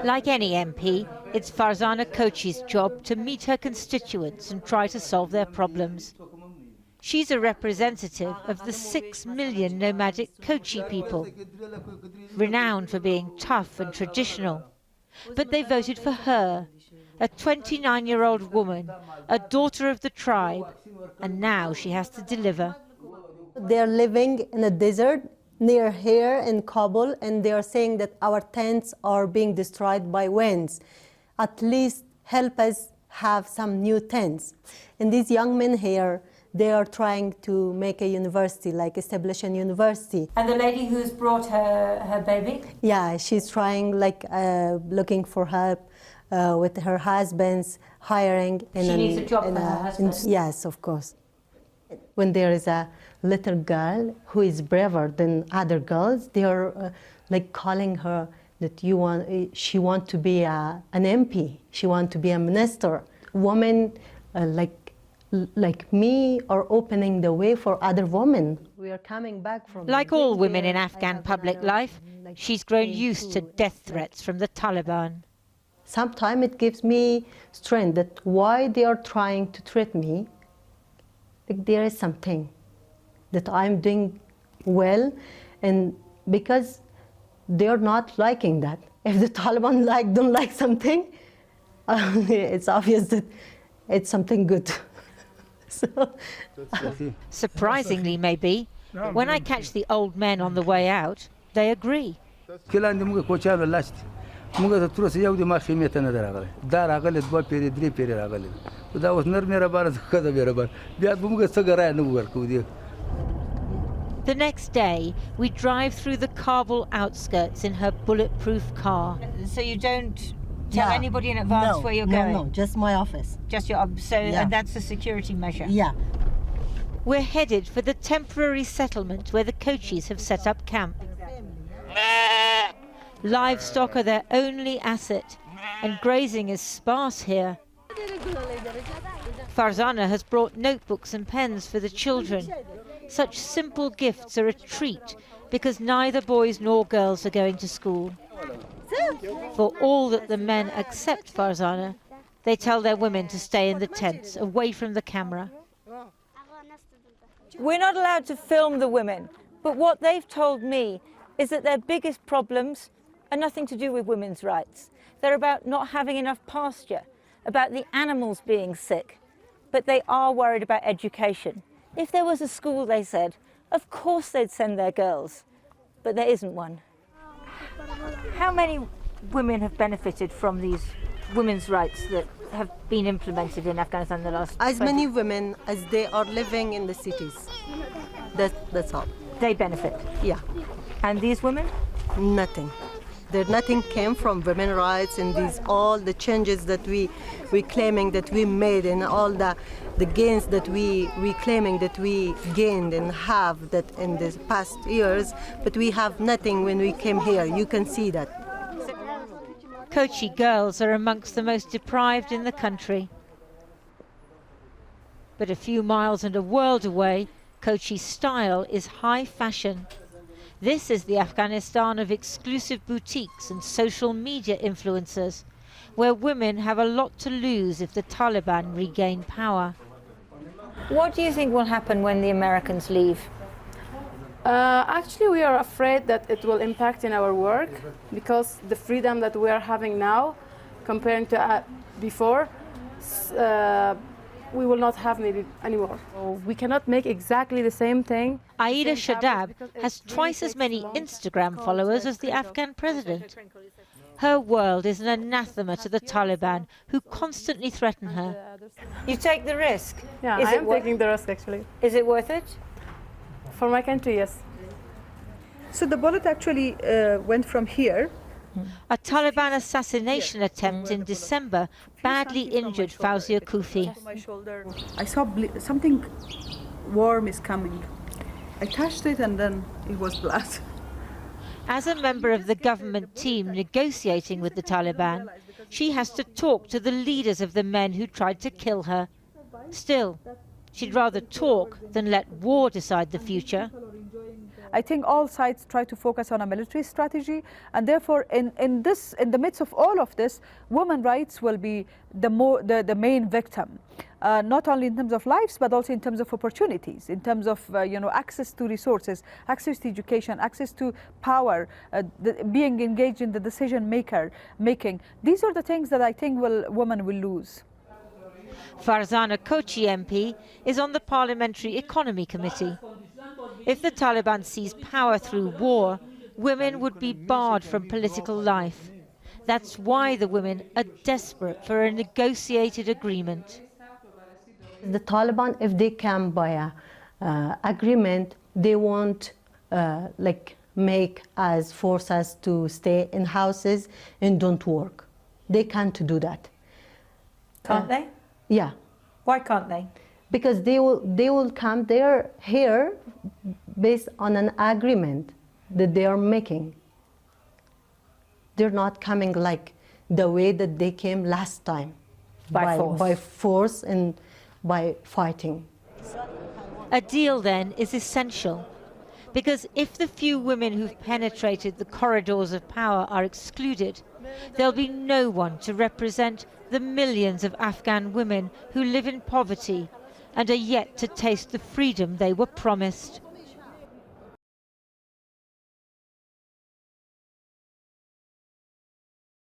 Like any MP, it's Farzana Kochi's job to meet her constituents and try to solve their problems. She's a representative of the 6 million nomadic Kochi people, renowned for being tough and traditional. But they voted for her, a 29-year-old woman, a daughter of the tribe, and now she has to deliver. They're living in a desert near here in Kabul, and they are saying that our tents are being destroyed by winds. At least help us have some new tents. And these young men here, they are trying to make a university, like establish a university. And the lady who's brought her baby? Yeah, she's trying, like, looking for help with her husband's hiring. She needs a job for her husband? Yes, of course. When there is a little girl who is braver than other girls, they are like calling her that she wants to be an MP, she wants to be a minister. Women like me are opening the way for other women. We are coming back from... Like all women in Afghan public life, she's grown used to death threats from the Taliban. Sometimes it gives me strength that why they are trying to treat me. Like there is something that I'm doing well, and because they're not liking that. If the Taliban don't like something, it's obvious that it's something good. So. Surprisingly, maybe, when I catch the old men on the way out, they agree. The next day, we drive through the Kabul outskirts in her bulletproof car. So you don't tell anybody in advance where you're going? No, just my office. Just your, and that's a security measure? Yeah. We're headed for the temporary settlement where the Kochis have set up camp. Livestock are their only asset, and grazing is sparse here. Farzana has brought notebooks and pens for the children. Such simple gifts are a treat because neither boys nor girls are going to school. For all that the men accept Farzana, they tell their women to stay in the tents, away from the camera. We're not allowed to film the women, but what they've told me is that their biggest problems are nothing to do with women's rights. They're about not having enough pasture, about the animals being sick, but they are worried about education. If there was a school, they said, of course they'd send their girls, but there isn't one. How many women have benefited from these women's rights that have been implemented in Afghanistan in the last... As many women as they are living in the cities. That's all. They benefit? Yeah. And these women? Nothing. Nothing came from women's rights and all the changes that we claiming that we made, and all the gains that we claiming that we gained and have that in the past years, but we have nothing when we came here. You can see that. Kochi girls are amongst the most deprived in the country. But a few miles and a world away, Kochi's style is high fashion. This is the Afghanistan of exclusive boutiques and social media influencers, where women have a lot to lose if the Taliban regain power. What do you think will happen when the Americans leave? Actually, we are afraid that it will impact in our work, because the freedom that we are having now, compared to before, we will not have maybe anymore. We cannot make exactly the same thing. Aida Shadab has twice as many Instagram followers as the Afghan president. Her world is an anathema to the Taliban, who constantly threaten her. You take the risk? Yeah, I am taking the risk, actually. Is it worth it? For my country, yes. So the bullet actually went from here. A Taliban assassination attempt in December badly injured Fawzia Kufi. I saw something warm is coming. I touched it and then it was blood. As a member of the government team negotiating with the Taliban, she has to talk to the leaders of the men who tried to kill her. Still, she'd rather talk than let war decide the future. I think all sides try to focus on a military strategy, and therefore in the midst of all of this, women's rights will be the main victim. Not only in terms of lives, but also in terms of opportunities, in terms of access to resources, access to education, access to power, being engaged in the decision making. These are the things that I think women will lose. Farzana Kochi MP is on the Parliamentary Economy Committee. If the Taliban seized power through war, women would be barred from political life. That's why the women are desperate for a negotiated agreement. The Taliban, if they come by a agreement, they won't force us to stay in houses and don't work. They can't do that. Can't they? Yeah. Why can't they? Because they will come there here based on an agreement that they are making. They're not coming like the way that they came last time. By force and by fighting. A deal then is essential, because if the few women who've penetrated the corridors of power are excluded, there'll be no one to represent the millions of Afghan women who live in poverty and are yet to taste the freedom they were promised.